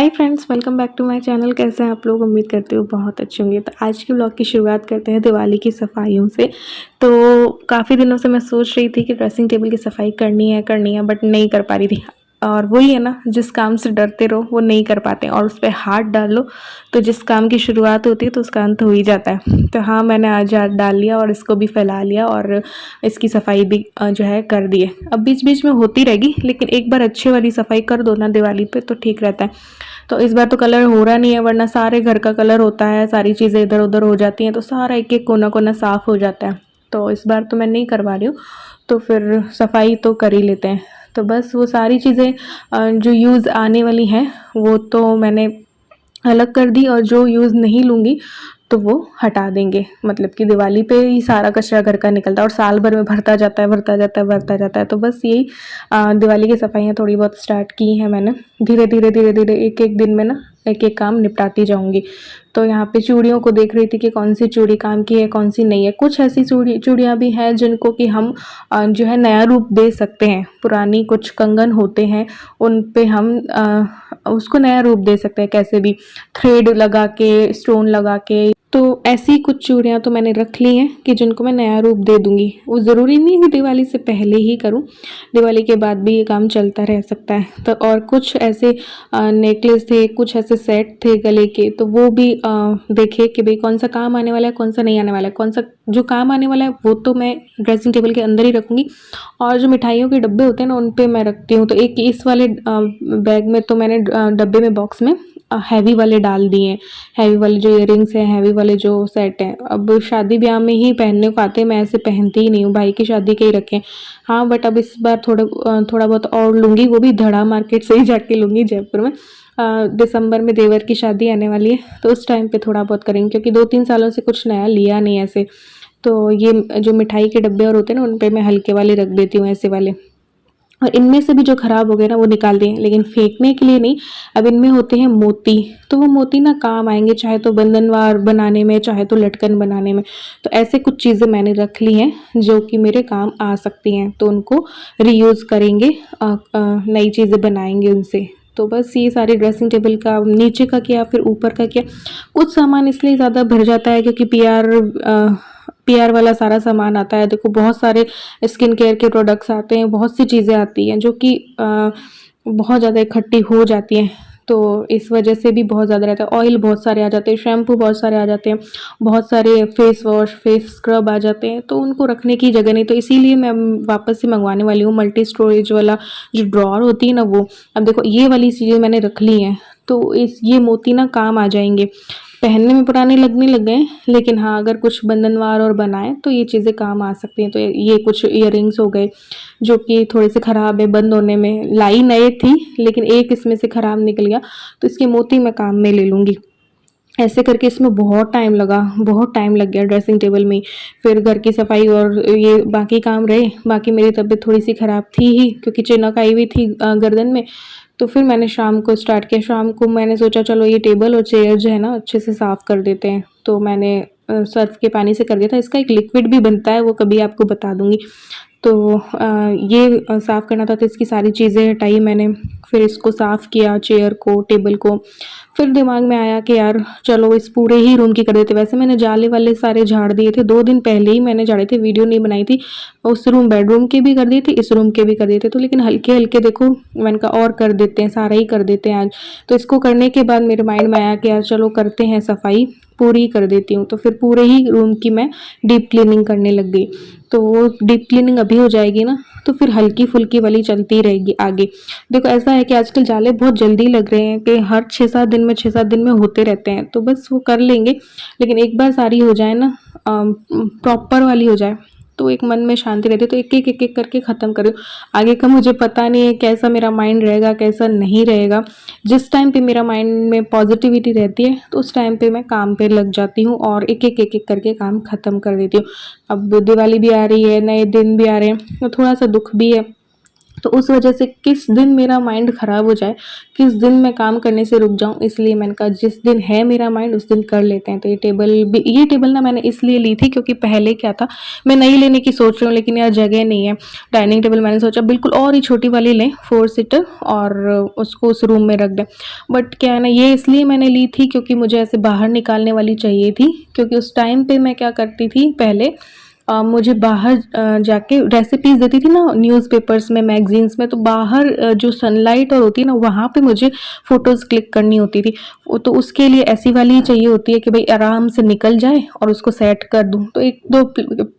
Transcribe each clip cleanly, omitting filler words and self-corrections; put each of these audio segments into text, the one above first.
Hi friends, welcome back to my channel. कैसे हैं आप लोग? उम्मीद करती हूँ बहुत अच्छे होंगे। तो आज के ब्लॉग की शुरुआत करते हैं दिवाली की सफाइयों से। तो काफ़ी दिनों से मैं सोच रही थी कि ड्रेसिंग टेबल की सफाई करनी है बट नहीं कर पा रही थी। और वही है ना, जिस काम से डरते रहो वो नहीं कर पाते और उस पर हाथ डाल लो तो जिस काम की शुरुआत होती है तो उसका अंत हो ही जाता है। तो हाँ, मैंने आज हाथ डाल लिया और इसको भी फैला लिया और इसकी सफाई भी जो है कर दी है। अब बीच बीच में होती रहेगी, लेकिन एक बार अच्छी वाली सफाई कर दो ना दिवाली पे तो ठीक रहता है। तो इस बार तो कलर हो रहा नहीं है, वरना सारे घर का कलर होता है, सारी चीज़ें इधर उधर हो जाती हैं तो सारा एक एक कोना कोना साफ हो जाता है। तो इस बार तो मैं नहीं करवा रही हूँ, तो फिर सफाई तो कर ही लेते हैं। तो बस वो सारी चीज़ें जो यूज़ आने वाली हैं वो तो मैंने अलग कर दी, और जो यूज़ नहीं लूँगी तो वो हटा देंगे। मतलब कि दिवाली पे ही सारा कचरा घर का निकलता है और साल भर में भरता जाता है भरता जाता है भरता जाता है। तो बस यही दिवाली की सफाइयाँ थोड़ी बहुत स्टार्ट की हैं मैंने। धीरे धीरे एक एक दिन में ना एक एक काम निपटाती जाऊंगी। तो यहाँ पे चूड़ियों को देख रही थी कि कौन सी चूड़ी काम की है कौन सी नहीं है। कुछ ऐसी चूड़ियाँ भी हैं जिनको कि हम जो है नया रूप दे सकते हैं। पुरानी कुछ कंगन होते हैं, उन पे हम उसको नया रूप दे सकते हैं, कैसे भी थ्रेड लगा के, स्टोन लगा के। तो ऐसी कुछ चूड़ियाँ तो मैंने रख ली हैं कि जिनको मैं नया रूप दे दूंगी। वो ज़रूरी नहीं है कि दिवाली से पहले ही करूं, दिवाली के बाद भी ये काम चलता रह सकता है। तो और कुछ ऐसे नेकलेस थे, कुछ ऐसे सेट थे गले के, तो वो भी देखे कि भाई कौन सा काम आने वाला है कौन सा नहीं आने वाला है। कौन सा जो काम आने वाला है वो तो मैं ड्रेसिंग टेबल के अंदर ही रखूँगी, और जो मिठाइयों के डब्बे होते हैं ना उन पे मैं रखती हूँ। तो एक इस वाले बैग में तो मैंने डब्बे में, बॉक्स में हैवी वाले डाल दिए हैं। हैवी वाले जो इयररिंग्स हैं, हैवी वाले जो सेट हैं, अब शादी ब्याह में ही पहनने को आते हैं, मैं ऐसे पहनती ही नहीं हूँ। भाई की शादी के ही रखे हैं। हाँ, बट अब इस बार थोड़ा बहुत और लूँगी, वो भी धड़ा मार्केट से ही जाके लूँगी जयपुर में। दिसंबर में देवर की शादी आने वाली है तो उस टाइम पे थोड़ा बहुत करेंगे, क्योंकि 2-3 सालों से कुछ नया लिया नहीं ऐसे। तो ये जो मिठाई के डब्बे और होते हैं ना उन पे मैं हल्के वाले रख देती हूँ, ऐसे वाले। और इनमें से भी जो खराब हो गए ना वो निकाल दिए, लेकिन फेंकने के लिए नहीं। अब इनमें होते हैं मोती, तो वो मोती ना काम आएंगे, चाहे तो बंधनवार बनाने में, चाहे तो लटकन बनाने में। तो ऐसे कुछ चीज़ें मैंने रख ली हैं जो कि मेरे काम आ सकती हैं, तो उनको रीयूज़ करेंगे, नई चीज़ें बनाएंगे उनसे। तो बस ये सारी ड्रेसिंग टेबल का नीचे का किया, फिर ऊपर का किया। कुछ सामान इसलिए ज़्यादा भर जाता है क्योंकि पीआर वाला सारा सामान आता है। देखो, बहुत सारे स्किन केयर के प्रोडक्ट्स आते हैं, बहुत सी चीज़ें आती हैं जो कि बहुत ज़्यादा इकट्ठी हो जाती हैं। तो इस वजह से भी बहुत ज़्यादा रहता है। ऑयल बहुत सारे आ जाते हैं, शैम्पू बहुत सारे आ जाते हैं, बहुत सारे फेस वॉश, फेस स्क्रब आ जाते हैं, तो उनको रखने की जगह नहीं। तो इसीलिए मैं वापस से मंगवाने वाली हूँ मल्टी स्टोरेज वाला जो ड्रॉअर होती है ना वो। अब देखो, ये वाली चीज़ें मैंने रख ली हैं, तो ये मोती ना काम आ जाएंगे। पहनने में पुराने लगने लग गए, लेकिन हाँ, अगर कुछ बंधनवार और बनाए तो ये चीज़ें काम आ सकती हैं। तो ये कुछ इयररिंग्स हो गए जो कि थोड़े से ख़राब है, बंद होने में। लाई नए थी लेकिन एक इसमें से ख़राब निकल गया, तो इसके मोती मैं काम में ले लूँगी। ऐसे करके इसमें बहुत टाइम लगा, बहुत टाइम लग गया ड्रेसिंग टेबल में। फिर घर की सफाई और ये बाकी काम रहे। बाकी मेरी तबीयत थोड़ी सी ख़राब थी ही, क्योंकि चिनक आई हुई थी गर्दन में। तो फिर मैंने शाम को स्टार्ट किया। शाम को मैंने सोचा चलो ये टेबल और चेयर जो है ना अच्छे से साफ़ कर देते हैं। तो मैंने सर्फ के पानी से कर दिया था। इसका एक लिक्विड भी बनता है, वो कभी आपको बता दूंगी। तो ये साफ़ करना था, तो इसकी सारी चीज़ें हटाई मैंने। फिर इसको साफ़ किया, चेयर को, टेबल को। फिर दिमाग में आया कि यार चलो इस पूरे ही रूम की कर देते। वैसे मैंने जाले वाले सारे झाड़ दिए थे, 2 दिन पहले ही मैंने झाड़े थे, वीडियो नहीं बनाई थी। उस रूम, बेडरूम के भी कर दिए थे, इस रूम के भी कर दिए थे। तो लेकिन हल्के हल्के देखो, मैंने कहा और कर देते हैं, सारा ही कर देते हैं आज। तो इसको करने के बाद मेरे माइंड में आया कि यार चलो करते हैं सफाई, पूरी कर देती हूँ। तो फिर पूरे ही रूम की मैं डीप क्लीनिंग करने लग गई। तो वो डीप क्लीनिंग अभी हो जाएगी ना, तो फिर हल्की फुल्की वाली चलती रहेगी आगे। देखो, ऐसा है कि आजकल जाले बहुत जल्दी लग रहे हैं कि हर 6-7 दिन में होते रहते हैं, तो बस वो कर लेंगे। लेकिन एक बार सारी हो जाए ना, प्रॉपर वाली हो जाए, तो एक मन में शांति रहती है। तो एक एक करके ख़त्म करूँ। आगे का मुझे पता नहीं है कैसा मेरा माइंड रहेगा, कैसा नहीं रहेगा। जिस टाइम पे मेरा माइंड में पॉजिटिविटी रहती है तो उस टाइम पे मैं काम पे लग जाती हूँ और एक एक करके काम ख़त्म कर देती हूँ। अब दिवाली भी आ रही है, नए दिन भी आ रहे हैं, तो थोड़ा सा दुख भी है तो उस वजह से किस दिन मेरा माइंड ख़राब हो जाए, किस दिन मैं काम करने से रुक जाऊँ, इसलिए मैंने कहा जिस दिन है मेरा माइंड उस दिन कर लेते हैं। तो ये टेबल ना मैंने इसलिए ली थी क्योंकि पहले क्या था, मैं नई लेने की सोच रही हूँ लेकिन यार जगह नहीं है। डाइनिंग टेबल मैंने सोचा बिल्कुल और ही छोटी वाली लें 4 सीटर और उसको उस रूम में रख दें। बट क्या है ना, ये इसलिए मैंने ली थी क्योंकि मुझे ऐसे बाहर निकालने वाली चाहिए थी, क्योंकि उस टाइम पे मैं क्या करती थी पहले, मुझे बाहर जाके रेसिपीज़ देती थी ना न्यूज़पेपर्स में, मैगज़ीन्स में, तो बाहर जो सनलाइट और होती है ना वहाँ पे मुझे फ़ोटोज़ क्लिक करनी होती थी। तो उसके लिए ऐसी वाली ही चाहिए होती है कि भाई आराम से निकल जाए और उसको सेट कर दूँ। तो 1-2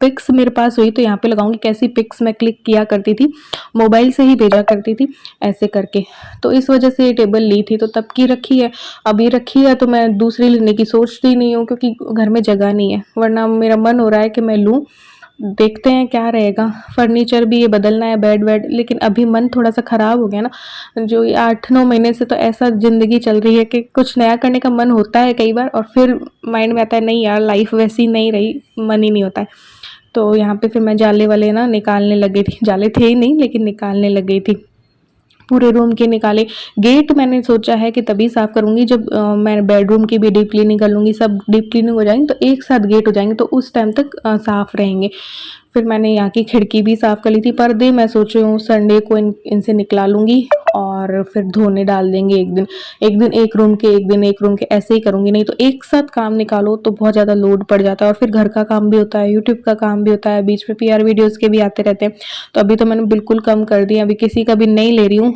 पिक्स मेरे पास हुई तो यहाँ पे लगाऊँगी, कैसी पिक्स मैं क्लिक किया करती थी, मोबाइल से ही भेजा करती थी ऐसे करके। तो इस वजह से ये टेबल ली थी, तो तब की रखी है। अब ये रखी है तो मैं दूसरी लेने की सोचती नहीं हूँ क्योंकि घर में जगह नहीं है, वरना मेरा मन हो रहा है कि मैं लूँ। देखते हैं क्या रहेगा। फर्नीचर भी ये बदलना है, बेड-वेड, लेकिन अभी मन थोड़ा-सा ख़राब हो गया ना, जो ये 8-9 महीने से तो ऐसा ज़िंदगी चल रही है कि कुछ नया करने का मन होता है कई बार और फिर माइंड में आता है नहीं यार लाइफ़ वैसी नहीं रही, मन ही नहीं होता है। तो यहाँ पे फिर मैं जाले वाले ना निकालने लग गई थी, जाले थे ही नहीं लेकिन निकालने लग गई थी। पूरे रूम के निकाले। गेट मैंने सोचा है कि तभी साफ़ करूँगी जब मैं बेडरूम की भी डीप क्लीनिंग कर लूँगी, सब डीप क्लीनिंग हो जाएँगी तो एक साथ गेट हो जाएँगे, तो उस टाइम तक साफ़ रहेंगे। फिर मैंने यहाँ की खिड़की भी साफ़ कर ली थी। पर्दे मैं सोच रही हूँ संडे को इनसे निकला लूँगी और फिर धोने डाल देंगे एक दिन। एक दिन एक रूम के, एक दिन एक रूम के, ऐसे ही करूँगी। नहीं तो एक साथ काम निकालो तो बहुत ज़्यादा लोड पड़ जाता है और फिर घर का काम भी होता है, यूट्यूब का काम भी होता है, बीच में पीआर वीडियोज़ के भी आते रहते हैं। तो अभी तो मैंने बिल्कुल कम कर दिया, अभी किसी का भी नहीं ले रही हूँ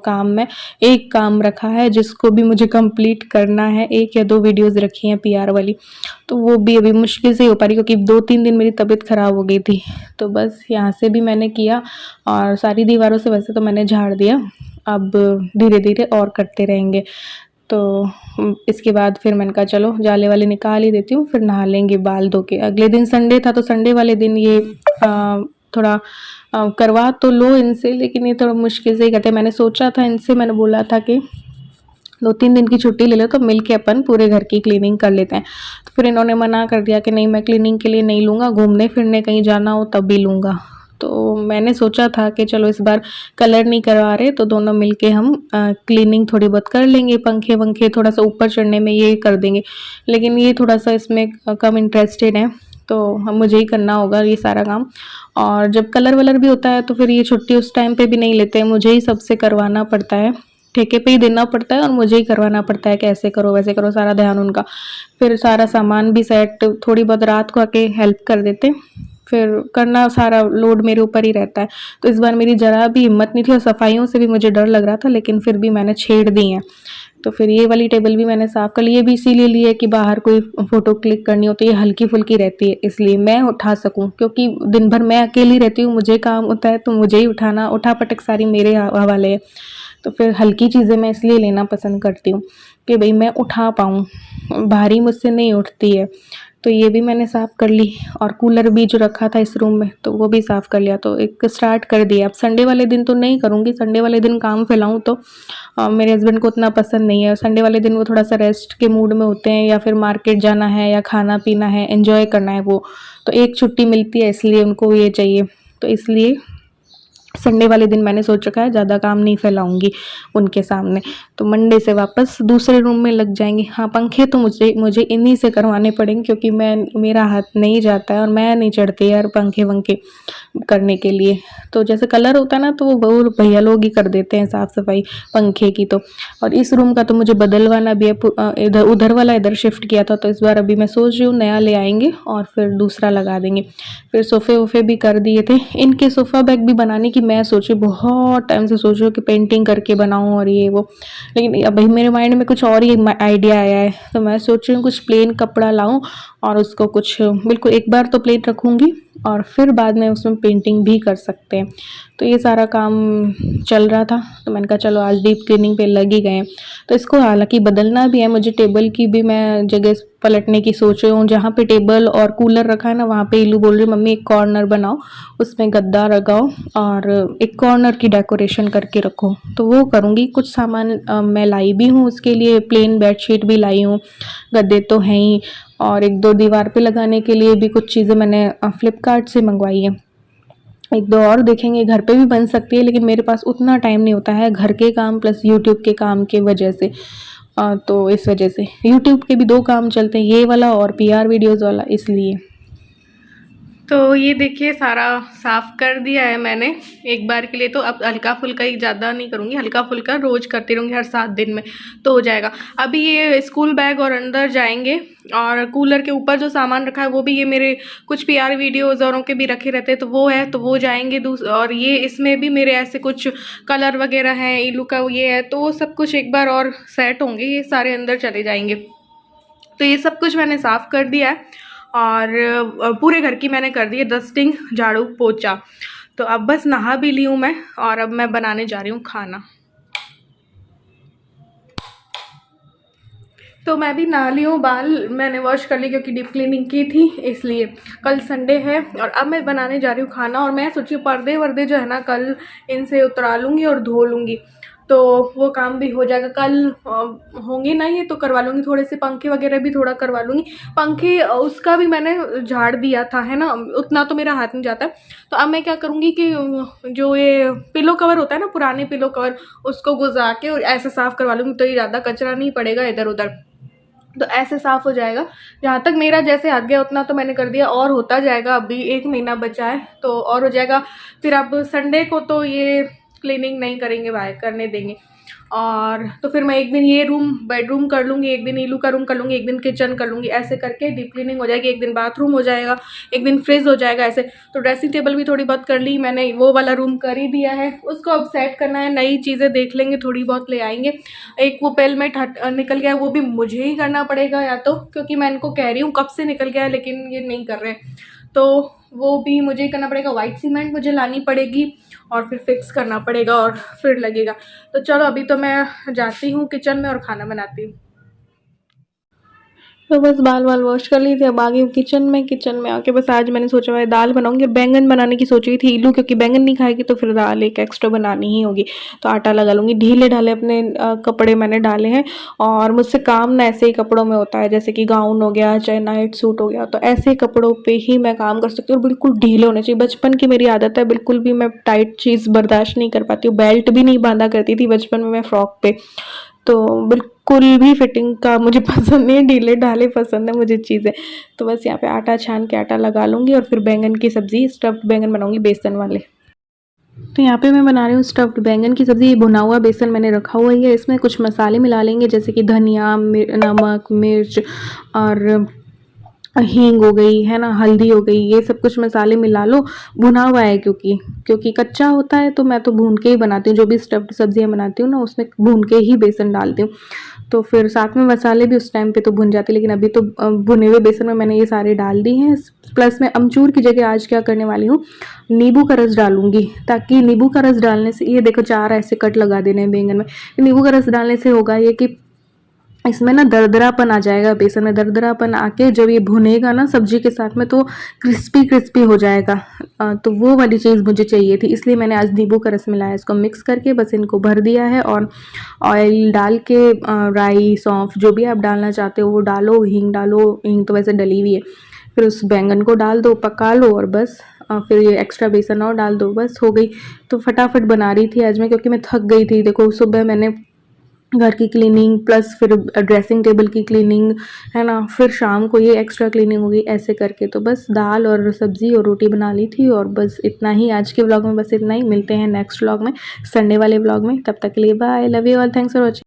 काम में। एक काम रखा है जिसको भी मुझे कंप्लीट करना है, 1 या 2 वीडियोज़ रखी हैं पीआर वाली। तो वो भी अभी मुश्किल से ही हो पा रही क्योंकि 2-3 दिन मेरी तबीयत ख़राब हो गई थी। तो बस यहाँ से भी मैंने किया और सारी दीवारों से वैसे तो मैंने झाड़ दिया। अब धीरे-धीरे और करते रहेंगे। तो इसके बाद फिर मैंने कहा चलो जाले वाले निकाल ही देती हूँ, फिर नहा लेंगे बाल धो के। अगले दिन संडे था तो संडे वाले दिन ये थोड़ा करवा तो लो इनसे, लेकिन ये थोड़ा मुश्किल से ही करते हैं। मैंने सोचा था इनसे, मैंने बोला था कि 2-3 दिन की छुट्टी ले लो तो मिल के अपन पूरे घर की क्लीनिंग कर लेते हैं। तो फिर इन्होंने मना कर दिया कि नहीं मैं क्लीनिंग के लिए नहीं लूँगा, घूमने फिरने कहीं जाना हो तब भी लूँगा। तो मैंने सोचा था कि चलो इस बार कलर नहीं करवा रहे तो दोनों मिल के हम क्लीनिंग थोड़ी बहुत कर लेंगे, पंखे-वंखे थोड़ा-सा ऊपर चढ़ने में ये कर देंगे। लेकिन ये थोड़ा-सा इसमें कम इंटरेस्टेड हैं, तो हम मुझे ही करना होगा ये सारा काम। और जब कलर-वलर भी होता है तो फिर ये छुट्टी उस टाइम पे भी नहीं लेते हैं, मुझे ही सबसे करवाना पड़ता है। ठेके पे ही देना पड़ता है और मुझे ही करवाना पड़ता है कि ऐसे करो वैसे करो, सारा ध्यान उनका। फिर सारा सामान भी सेट, थोड़ी बहुत रात को आके हेल्प कर देते, फिर करना सारा लोड मेरे ऊपर ही रहता है। तो इस बार मेरी ज़रा भी हिम्मत नहीं थी और सफाइयों से भी मुझे डर लग रहा था, लेकिन फिर भी मैंने छेड़ दी हैं। तो फिर ये वाली टेबल भी मैंने साफ़ कर ली, ये भी इसीलिए ली है कि बाहर कोई फ़ोटो क्लिक करनी हो तो ये हल्की-फुल्की रहती है, इसलिए मैं उठा सकूँ, क्योंकि दिन भर मैं अकेली रहती हूँ, मुझे काम होता है तो मुझे ही उठाना, उठा-पटक सारी मेरे हवाले है। तो फिर हल्की चीज़ें मैं इसलिए लेना पसंद करती हूँ कि भई मैं उठा पाऊँ, भारी मुझसे नहीं उठती है। तो ये भी मैंने साफ़ कर ली और कूलर भी जो रखा था इस रूम में तो वो भी साफ़ कर लिया, तो एक स्टार्ट कर दिया। अब संडे वाले दिन तो नहीं करूँगी, संडे वाले दिन काम फैलाऊँ तो मेरे हस्बैंड को उतना पसंद नहीं है। संडे वाले दिन वो थोड़ा-सा रेस्ट के मूड में होते हैं या फिर मार्केट जाना है या खाना-पीना है, एन्जॉय करना है वो। तो एक छुट्टी मिलती है इसलिए उनको ये चाहिए, तो इसलिए संडे वाले दिन मैंने सोच रखा है ज़्यादा काम नहीं फैलाऊँगी उनके सामने, तो मंडे से वापस दूसरे रूम में लग जाएँगे। हाँ, पंखे तो मुझे इन्हीं से करवाने पड़ेंगे क्योंकि मेरा हाथ नहीं जाता है और मैं नहीं चढ़ती यार पंखे-वंखे करने के लिए। तो जैसे कलर होता है ना तो वो भैया लोग ही कर देते हैं साफ़-सफ़ाई पंखे की तो। और इस रूम का तो मुझे बदलवाना भी है, इधर उधर वाला इधर शिफ्ट किया था, तो इस बार अभी मैं सोच रही हूँ नया ले आएँगे और फिर दूसरा लगा देंगे। फिर सोफ़े-वोफ़े भी कर दिए थे। इनके सोफ़ा बैग भी बनाने की मैं सोची, बहुत टाइम से सोच रही हूँ कि पेंटिंग करके बनाऊँ और ये वो, लेकिन अभी मेरे माइंड में कुछ और ही आइडिया आया है। तो मैं सोच रही हूँ कुछ प्लेन कपड़ा लाऊँ और उसको कुछ बिल्कुल एक बार तो प्लेन रखूँगी और फिर बाद में उसमें पेंटिंग भी कर सकते हैं। तो ये सारा काम चल रहा था, तो मैंने कहा चलो आज डीप क्लीनिंग पे लग ही गए। तो इसको हालाँकि बदलना भी है मुझे, टेबल की भी मैं जगह पलटने की सोच रही हूँ। जहाँ पे टेबल और कूलर रखा है ना वहाँ पे इल्लू बोल रही है मम्मी एक कॉर्नर बनाओ, उसमें गद्दा लगाओ और एक कॉर्नर की डेकोरेशन करके रखो, तो वो करूँगी। कुछ सामान मैं लाई भी हूँ उसके लिए, प्लेन बेडशीट भी लाई हूँ, गद्दे तो हैं ही, और 1-2 दीवार पे लगाने के लिए भी कुछ चीज़ें मैंने फ्लिपकार्ट से मंगवाई हैं। एक दो और देखेंगे, घर पे भी बन सकती है, लेकिन मेरे पास उतना टाइम नहीं होता है घर के काम प्लस यूट्यूब के काम के वजह से। तो इस वजह से यूट्यूब के भी 2 काम चलते हैं, ये वाला और पीआर वीडियोज़ वाला, इसलिए। तो ये देखिए सारा साफ़ कर दिया है मैंने एक बार के लिए। तो अब हल्का फुल्का ही, ज़्यादा नहीं करूँगी, हल्का फुल्का रोज़ करती रहूँगी हर 7 दिन में, तो हो जाएगा। अभी ये स्कूल बैग और अंदर जाएंगे, और कूलर के ऊपर जो सामान रखा है वो भी, ये मेरे कुछ पीआर वीडियोज़ औरों के भी रखे रहते हैं, तो वो है, तो वो जाएंगे। और ये इसमें भी मेरे ऐसे कुछ कलर वगैरह हैं, इलू का ये है, तो वो सब कुछ एक बार और सेट होंगे, ये सारे अंदर चले जाएंगे। तो ये सब कुछ मैंने साफ़ कर दिया है, और पूरे घर की मैंने कर दी है डस्टिंग, झाड़ू पोछा। तो अब बस नहा भी ली हूँ मैं, और अब मैं बनाने जा रही हूँ खाना। तो मैं भी नहा ली हूँ, बाल मैंने वॉश कर ली क्योंकि डीप क्लीनिंग की थी, इसलिए। कल संडे है, और अब मैं बनाने जा रही हूँ खाना। और मैं सोची पर्दे वर्दे जो है ना, कल इनसे उतरा लूँगी और धो लूँगी, तो वो काम भी हो जाएगा। कल होंगे ना ये, तो करवा लूँगी। थोड़े से पंखे वगैरह भी थोड़ा करवा लूँगी। पंखे उसका भी मैंने झाड़ दिया था, है ना, उतना तो मेरा हाथ नहीं जाता है। तो अब मैं क्या करूँगी कि जो ये पिलो कवर होता है ना, पुराने पिलो कवर, उसको गुजा के और ऐसे साफ़ करवा लूँगी, तो ये ज़्यादा कचरा नहीं पड़ेगा इधर उधर, तो ऐसे साफ़ हो जाएगा। जहाँ तक मेरा जैसे हाथ गया उतना तो मैंने कर दिया, और होता जाएगा। अभी 1 महीना बचा है, तो और हो जाएगा। फिर अब संडे को तो ये क्लीनिंग नहीं करेंगे, भाई करने देंगे। और तो फिर मैं एक दिन ये रूम बेडरूम कर लूँगी, एक दिन ईलू का रूम कर लूँगी, एक दिन किचन कर लूँगी, ऐसे करके डीप क्लीनिंग हो जाएगी। एक दिन बाथरूम हो जाएगा, एक दिन फ्रिज हो जाएगा, ऐसे। तो ड्रेसिंग टेबल भी थोड़ी बहुत कर ली मैंने, वो वाला रूम कर ही दिया है। उसको अब सेट करना है, नई चीज़ें देख लेंगे, थोड़ी बहुत ले आएंगे। एक वो पेलमेट निकल गया है, वो भी मुझे ही करना पड़ेगा या तो, क्योंकि मैं इनको कह रही हूँ कब से निकल गया है, लेकिन ये नहीं कर रहे, तो वो भी मुझे ही करना पड़ेगा। वाइट सीमेंट मुझे लानी पड़ेगी, और फिर फिक्स करना पड़ेगा, और फिर लगेगा। तो चलो अभी तो मैं जाती हूँ किचन में और खाना बनाती हूँ। तो बस बाल वाल वॉश कर ली थी, अब आ गई हूँ किचन में। किचन में आके बस आज मैंने सोचा हुआ है दाल बनाऊंगी। बैंगन बनाने की सोच रही थी इलू, क्योंकि बैंगन नहीं खाएगी तो फिर दाल एक एक्स्ट्रा बनानी ही होगी। तो आटा लगा लूँगी। ढीले ढाले अपने कपड़े मैंने डाले हैं, और मुझसे काम ना ऐसे ही कपड़ों में होता है, जैसे कि गाउन हो गया, चाहे नाइट सूट हो गया, तो ऐसे कपड़ों पर ही मैं काम कर सकती हूँ। और बिल्कुल ढीले होने चाहिए। बचपन की मेरी आदत है, बिल्कुल भी मैं टाइट चीज़ बर्दाश्त नहीं कर पाती हूँ। बेल्ट भी नहीं बांधा करती थी बचपन में मैं फ्रॉक पे, तो बिल्कुल भी फिटिंग का मुझे पसंद नहीं है, ढीले ढाले पसंद है मुझे चीज़ें। तो बस यहाँ पे आटा छान के आटा लगा लूँगी, और फिर बैंगन की सब्ज़ी, स्टफ्ड बैंगन बनाऊँगी बेसन वाले। तो यहाँ पे मैं बना रही हूँ स्टफ्ड बैंगन की सब्ज़ी। भुना हुआ बेसन मैंने रखा हुआ ही है। इसमें कुछ मसाले मिला लेंगे, जैसे कि धनिया, नमक, मिर्च, और हींग हो गई, है ना, हल्दी हो गई, ये सब कुछ मसाले मिला लो। भुना हुआ है, क्योंकि कच्चा होता है, तो मैं तो भून के ही बनाती हूँ। जो भी स्टफ्ड सब्जियाँ बनाती हूँ ना, उसमें भून के ही बेसन डालती हूँ। तो फिर साथ में मसाले भी उस टाइम पे तो भुन जाते, लेकिन अभी तो भुने हुए बेसन में मैंने ये सारे डाल दी हैं। प्लस मैं अमचूर की जगह आज क्या करने वाली हूँ, नींबू का रस डालूंगी, ताकि नींबू का रस डालने से, ये देखो 4 ऐसे कट लगा देने हैं बैंगन में। नींबू का रस डालने से होगा ये कि इसमें ना दरदरापन आ जाएगा, बेसन में दरदरापन आके जब ये भुनेगा ना सब्जी के साथ में, तो क्रिस्पी क्रिस्पी हो जाएगा। तो वो वाली चीज़ मुझे चाहिए थी, इसलिए मैंने आज नींबू का रस मिलाया। इसको मिक्स करके बस इनको भर दिया है, और ऑयल डाल के राई, सौंफ, जो भी आप डालना चाहते हो वो डालो। हींग डालो, हींग तो वैसे डली हुई है। फिर उस बैंगन को डाल दो, पका लो, और बस फिर ये एक्स्ट्रा बेसन और डाल दो, बस हो गई। तो फटाफट बना रही थी आज मैं, क्योंकि मैं थक गई थी। देखो सुबह मैंने घर की क्लीनिंग, प्लस फिर ड्रेसिंग टेबल की क्लीनिंग, है ना, फिर शाम को ये एक्स्ट्रा क्लीनिंग हो गई, ऐसे करके। तो बस दाल और सब्ज़ी और रोटी बना ली थी, और बस इतना ही आज के व्लॉग में, बस इतना ही। मिलते हैं नेक्स्ट व्लॉग में, संडे वाले व्लॉग में। तब तक के लिए bye, love you all, thanks for watching.